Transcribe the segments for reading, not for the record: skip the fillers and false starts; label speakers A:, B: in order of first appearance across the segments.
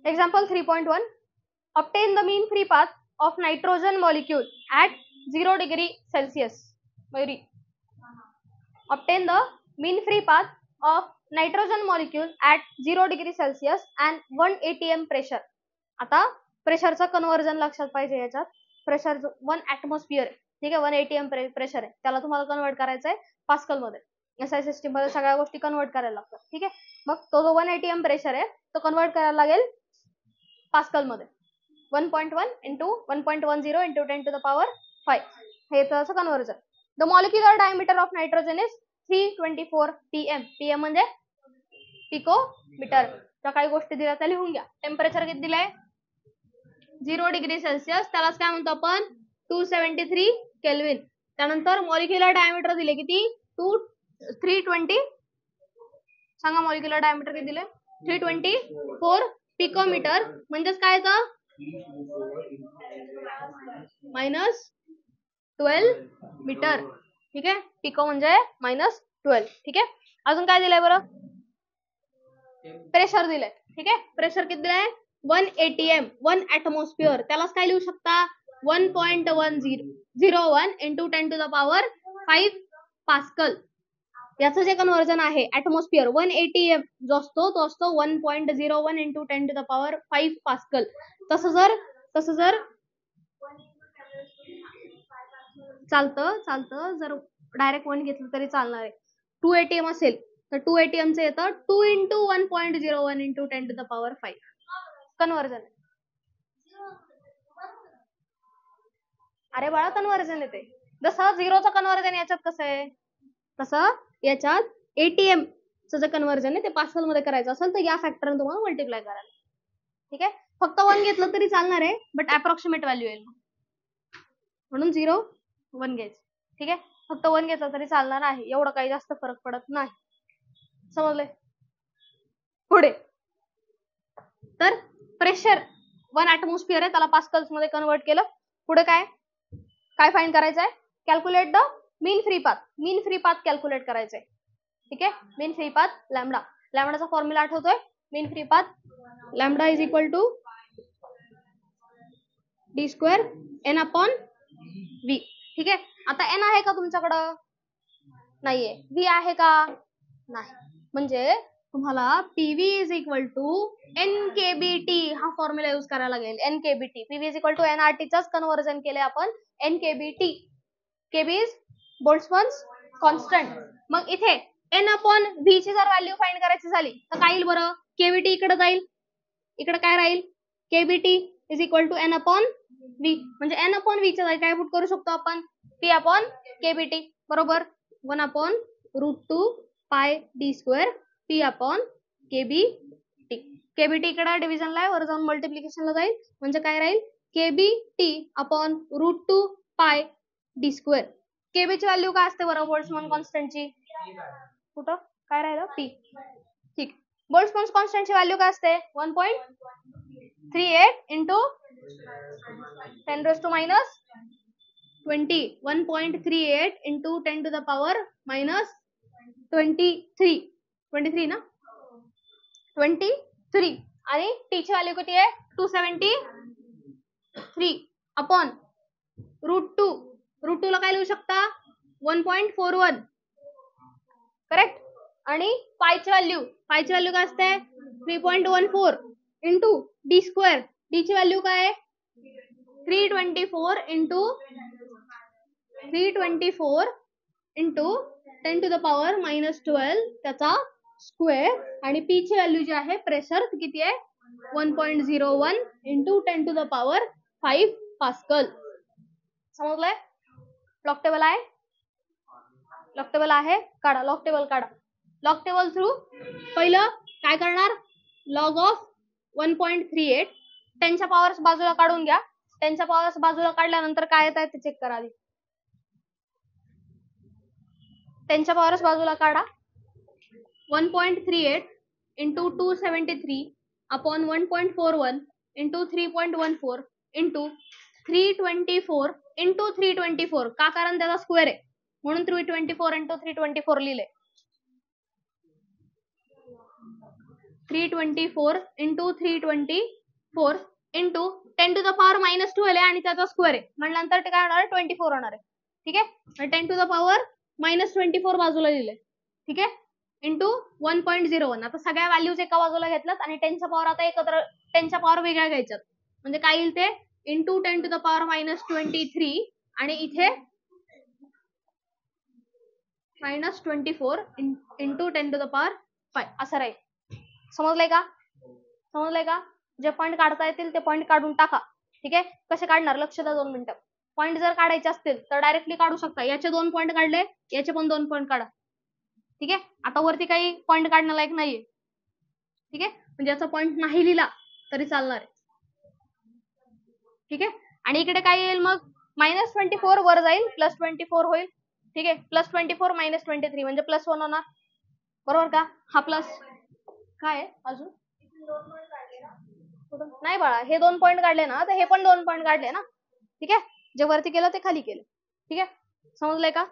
A: Example 3.1. Obtain the mean free path of nitrogen molecule at 0 degree Celsius. Obtain the mean free path of nitrogen molecule at 0 degree Celsius and 1 atm pressure. आता प्रेशरचं conversion लक्षात पाहिजे. याच्यात pressure 1 atmosphere आहे, ठीक आहे, 1 atm pressure आहे, त्याला तुम्हाला कन्वर्ट करायचं आहे पास्कल मध्ये. एसआय सिस्टीम मध्ये सगळ्या गोष्टी कन्वर्ट करायला लागतात, ठीक आहे. मग तो जो 1 atm प्रेशर आहे तो कन्वर्ट करायला लागेल पास्कल मध्ये. 1.1 into 1.10 into 10 to the power 5 हे त्याचं conversion. The molecular diameter of nitrogen is 324 pm. pm म्हणजे पिकोमीटर. त्या काही गोष्टी दिल्या त्या लिहून घ्या. टेम्परेचर किती दिलंय 0 डिग्री सेल्सिअस, त्यालाच काय म्हणतो आपण 273 केल्विन. त्यानंतर मॉलिक्युलर डायमीटर दिले किती 320. सांगा मॉलिक्युलर डायमीटर किती दिले 324 पिकोमीटर. म्हणजेच काय येतं -12 मीटर, ठीक आहे. पिको म्हणजे -12, ठीक आहे. अजून काय दिलंय बरं प्रेशर दिलंय, ठीक आहे. प्रेशर किती दिलंय 1 atm 1 atmosphere, त्यालाच काय लिहू शकता 1.101 into 10 to the power 5 pascal. याचं जे कन्व्हर्जन आहे ऍटमॉस्फिअर 1 atm जो असतो तो असतो 1.01 into 10 to the power 5 pascal. तसं जर चालतं जर डायरेक्ट 1 घेतलं तरी चालणार आहे. 2 atm असेल तर 2 atm चं येतं 2 into 1.01 into 10 to the power 5 conversion. अरे बाळा कन्व्हर्जन येते. जसं झिरोचं कन्व्हर्जन याच्यात कसं आहे तसं याच्यात एटीएम चं जे कन्व्हर्जन आहे ते पास्कल मध्ये करायचं असेल तर या फॅक्टरने तुम्हाला मल्टिप्लाय करायला, ठीक आहे. फक्त 1 घेतलं तरी चालणार आहे बट अप्रॉक्सिमेट व्हॅल्यू येईल म्हणून 0 1 घ्यायचं, ठीक आहे. फक्त 1 घेतलं तरी चालणार आहे, एवढं काही जास्त फरक पडत नाही. समजले. पुढे तर प्रेशर 1 atmosphere आहे, त्याला पास्कल्स मध्ये कन्वर्ट केलं. पुढे काय फाइंड करायचं आहे calculate the mean free path. Mean free path calculate करायचंय, ठीक आहे. Mean free path lambda. लॅम्बडाचा फॉर्म्युला आठवतोय mean free path lambda is equal to d square n upon v, ठीक आहे. आता एन आहे का तुमच्याकडं नाहीये, व्ही आहे का नाही. म्हणजे तुम्हाला PV is equal to NKBT हा फॉर्म्युला यूज करायला लागेल. NKBT PV is equal to एनआरटीचाच कन्व्हर्जन केले आपण NKBT. KB is Boltzmann's constant. मग इथे एन अपॉन व्ही ची जर व्हॅल्यू फाइंड करायची झाली तर काय येईल बरं केबीटी इकडे जाईल, इकडे काय राहील KBT is equal to N upon V. म्हणजे एन अपॉन व्ही च्या जागी काय पुट करू शकतो आपण पी अपॉन केबीटी बरोबर 1 अपॉन √2 पाय D square P upon KBT. KBT इकडे डिव्हिजनला आहे, वर जाऊन मल्टिप्लिकेशनला जाईल म्हणजे काय राहील केबीटी अपॉन √2 पाय डी स्क्वेअर. केबी ची व्हॅल्यू काय असते बरं बोल्ट्झमन कॉन्स्टंटची कुठं काय राहिलं पी, ठीक. बोल्ट्झमन कॉन्स्टंटची व्हॅल्यू काय असते 1.38 into 10⁻⁻20 1.38 into 10 to the power -23 ना 23 आणि टी ची व्हॅल्यू किती आहे 273 अपॉन √2 ला काय लिहू शकता 1.41 करेक्ट. आणि पायची व्हॅल्यू काय असते 3.14 इंटू डी स्क्वेअर. डी ची व्हॅल्यू काय आहे 324 इंटू 10 to the power -12 त्याचा स्क्वेअर. आणि पी ची व्हॅल्यू जी आहे प्रेशर किती आहे 1.01 into 10 to the power 5 pascal. समजलंय. लॉग टेबल आहे काढा. लॉग टेबल काढा. लॉग टेबल थ्रू पहिलं काय करणार लॉग ऑफ 1.38 10 च्या पॉवर्स बाजूला काढून घ्या. 10 च्या पॉवर्स बाजूला काढल्यानंतर काय येत आहे ते चेक करा. 10 च्या पॉवर्स बाजूला काढा 1.38 into 273 upon 1.41 into 3.14 into 324 into 324 का कारण त्याचा स्क्वेअर आहे म्हणून 324 इंटू 324 लिहिले 324 into 324 into 10 to the power -12 आहे आणि त्याचा स्क्वेअर आहे म्हटल्यानंतर ते काय होणार आहे 24 होणार आहे. ठीक आहे 10 to the power -24 बाजूला लिहिले. ठीक आहे इंटू 1.01. आता सगळ्या व्हॅल्यूज एका बाजूला घेतल्यात आणि 10चा पॉवर आता एकत्र 10च्या पॉवर वेगळ्या घ्यायच्यात म्हणजे काय येईल ते इंटू 10 to the power -23 आणि इथे -24 इंटू 10 to the power 5 असं राहील. समजलंय का? समजलंय का? जे पॉईंट काढता येतील ते पॉईंट काढून टाका. ठीक आहे कसे काढणार लक्ष द्या 2 मिनिटं. पॉईंट जर काढायचे असतील तर डायरेक्टली काढू शकता. याचे 2 पॉईंट काढले याचे पण 2 पॉईंट काढा. ठीक आहे आता वरती काही पॉईंट काढण्यालायक नाहीये. ठीक आहे म्हणजे याचा पॉईंट नाही लिहिला तरी चालणार आहे. ठीक आहे आणि इकडे काय येईल मग -24 वर जाईल +24 होईल. ठीक आहे +24 -23 म्हणजे +1 होणार बरोबर का? हा प्लस काय आहे अजून नाही बाळा हे 2 पॉईंट काढले ना तर हे पण 2 पॉईंट काढले ना. ठीक आहे जे वरती केलं ते खाली केलं. ठीक आहे समजलंय का?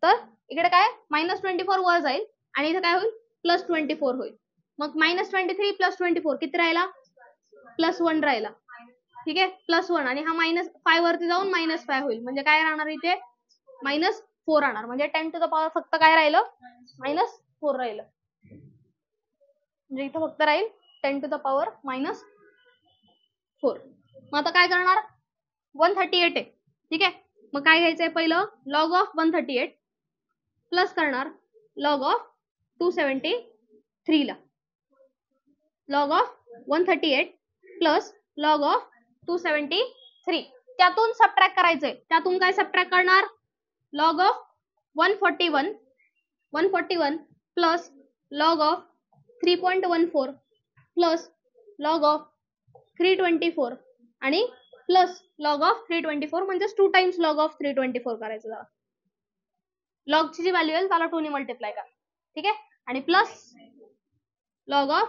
A: तर इकडे काय -24 वर जाईल आणि इथे काय होईल +24 होईल. मग -23 +24 किती राहिला +1 राहिला. ठीक आहे +1 आणि हा -5 वरती जाऊन -5 होईल म्हणजे काय राहणार इथे -4 राहणार म्हणजे 10 to the power फक्त काय राहिलं -4 राहिलं म्हणजे इथं फक्त राहील 10 to the power -4. मग आता काय करणार 138 आहे. ठीक आहे मग काय घ्यायचंय पहिलं log of 138 प्लस करणार log of 273 ला log of 138 plus log of 273 त्यातून सबट्रॅक्ट करायचंय. त्यातून काय सबट्रॅक्ट करणार log of 141 plus log of 3.14 plus log of 324 आणि प्लस log of 324 म्हणजे 2 टाइम्स log of 324 करायचं जरा. log ची जी व्हॅल्यू आहे त्याला 2 ने मल्टिप्लाय करा. ठीक आहे आणि plus log of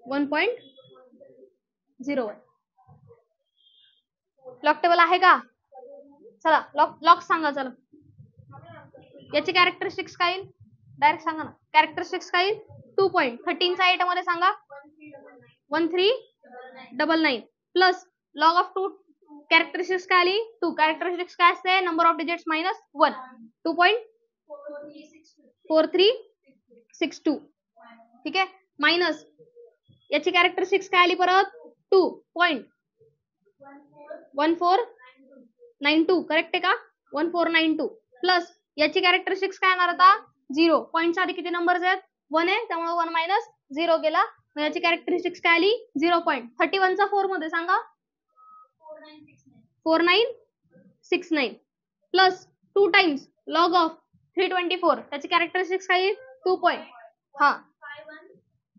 A: 1.01 log table आहे का? चला लॉग सांगा चला. याची कॅरेक्टरिस्टिक्स काय येईल डायरेक्ट सांगा ना. कॅरेक्टरिस्टिक्स काय येईल 2.13 चा 8 मध्ये सांगा 1399 प्लस log of 2 कॅरेक्टरिस्टिक्स काय आली 2 कॅरेक्टरिस्टिक्स काय असते नंबर ऑफ डिजिट्स -1 2.4362. ठीक आहे मायनस याची कॅरेक्टरिस्टिक्स काय आली परत 2.1492 करेक्ट आहे का 1492 प्लस याची कॅरेक्टरिस्टिक्स काय येणार आता 0 पॉईंटच्या आधी किती नंबर्स आहेत 1 आहे त्यामुळे 1 मायनस 0 गेला. मग याची कॅरेक्टरिस्टिक्स काय आली 0.31 चा 4 मध्ये सांगा 4969 प्लस 2 टाइम्स log of 324 त्याची कॅरेक्टरिस्टिक्स काय येईल 2 पॉईंट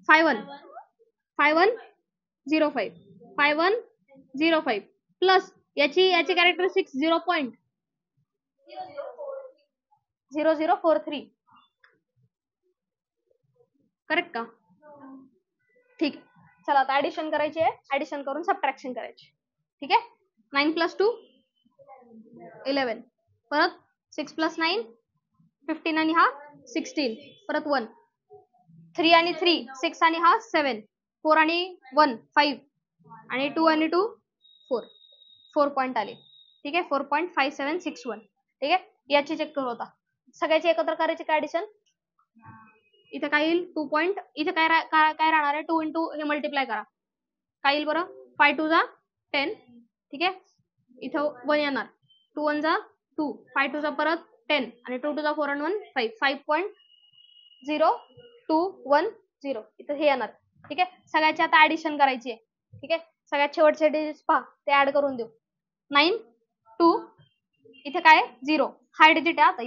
A: 5105 प्लस याची कॅरेक्टरिस्टिक्स 0.0043 करेक्ट का? ठीक चला आता ऍडिशन करायची आहे. ऍडिशन करून सबट्रॅक्शन करायची. ठीक आहे 9 + 2 11 परत 6 + 9 15 आणि हा 16 परत 1 3 आणि 3 6 आणि हा 7 4 आणि 1 5 आणि 2 आणि 2 4 पॉईंट आले. ठीक आहे 4.5761. ठीक आहे याची चेक करू आता. सगळ्याची एकत्र करायची काय ऍडिशन इथे काय येईल 2 पॉईंट इथे काय राहणार आहे 2 इंटू हे मल्टिप्लाय करा काय येईल बरं 5 2 जा 10. ठीक आहे इथं 1 येणार 2 1 जा 2 5 2 जा परत 10 आणि 2 2 जा 4 आणि 1 5 5.0210 इथं हे येणार. ठीक आहे सगळ्याची आता ऍडिशन करायची आहे. ठीक आहे सगळ्यात शेवटचे डिजिट्स पहा ते ऍड करून देऊ 9 2 इथे काय 0 हा डिजिट आहे आता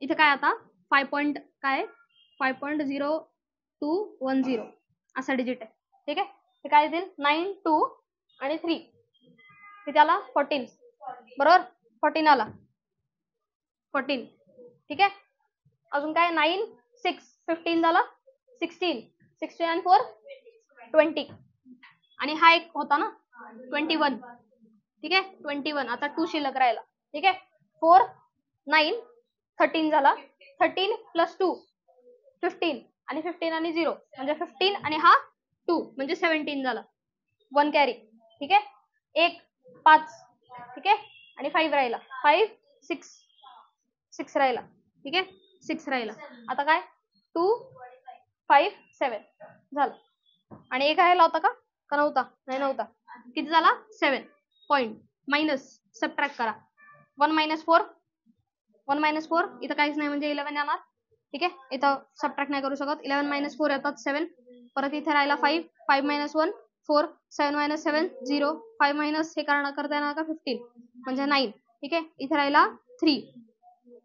A: इथे काय आता 5 काय 5.0210 असा डिजिट आहे. ठीक आहे हे काय येतील 9 2 आणि 3 तिथे आला 14 बरोबर 14 आला 14. ठीक आहे अजून काय 9 6 15 झाला 16 आणि 4 20 आणि हा एक होता ना 21. ठीक आहे 21 आता 2 शिल्लक राहिला. ठीक आहे 4 9 13 झाला 13 + 2 15 आणि 15 आणि 0 म्हणजे 15 आणि हा 2 म्हणजे 17 झालं. 1 कॅरी. ठीक आहे. 1 5. ठीक आहे. आणि 5 राहिला. 5 6 राहिला. ठीक आहे. 6 राहिला. आता काय 2 5 7 झालं. आणि एक राहिला होता का नव्हता? नाही नव्हता. किती झाला? 7 पॉइंट. मायनस सबट्रॅक्ट करा. 1 - 4 1 - 4 इथं काहीच नाही म्हणजे 11 येणार. ठीक आहे. इथं सबट्रॅक्ट नाही करू शकत. 11 - 4 येतात 7. परत इथे राहिला 5 5 - 1 4 7 - 7 0 5 मायनस हे करता येणार का 15 म्हणजे 9. ठीक आहे. इथे राहिला 3.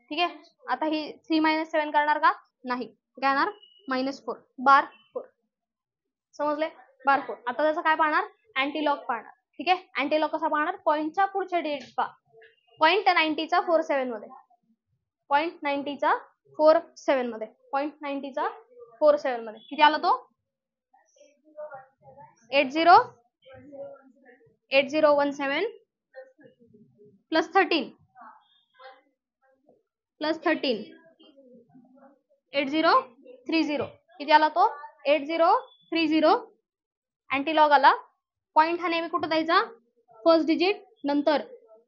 A: ठीक आहे. आता ही 3 - 7 करणार का? नाही. काय येणार? -4 बार 4. समजले? बार 4. आता त्याचं काय पाहणार? अँटीलॉग पाहणार. ठीक आहे. अँटीलॉग कसा पाहणार? पॉईंटच्या पुढचे डिजिट पहा. पॉईंट 90चा 47 मध्ये. पॉईंट 90चा 47 मध्ये. पॉईंट 90चा 47 मध्ये. किती आला तो? 8017 प्लस 13 8030. किती आला तो? 8030. अँटीलॉग आला. पॉईंट हा नेहमी कुठं द्यायचा? फर्स्ट डिजिट नंतर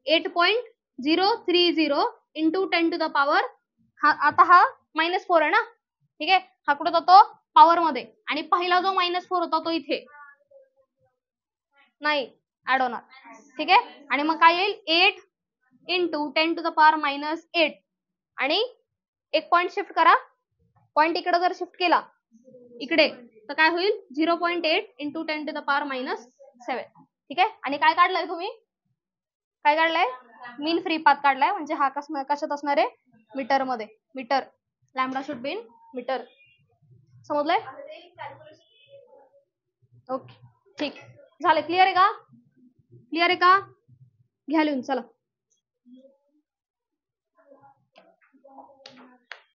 A: 8.030 इंटू 10 to the power. आता हा -4 आहे ना. ठीक आहे. हा कुठं जातो? पॉवर मध्ये. आणि पहिला जो -4 होता तो इथे नाही ऍड होणार. ठीक आहे. आणि मग काय येईल? 8 इंटू 10 to the power -8. आणि एक पॉइंट शिफ्ट करा. पॉइंट इकडे जर शिफ्ट केला इकडे तर काय होईल? 0.8 इंटू 10 to the power -7. ठीक आहे. आणि काय काढलंय तुम्ही? काय काढलंय? मीन फ्री पाथ काढलाय. म्हणजे हा कशात असणार आहे? मीटर मध्ये. Metre. Lambda should be in metre. समजलंय? ओके. ठीक. झालं. क्लिअर आहे का? क्लिअर आहे का? घ्या लिहून चला.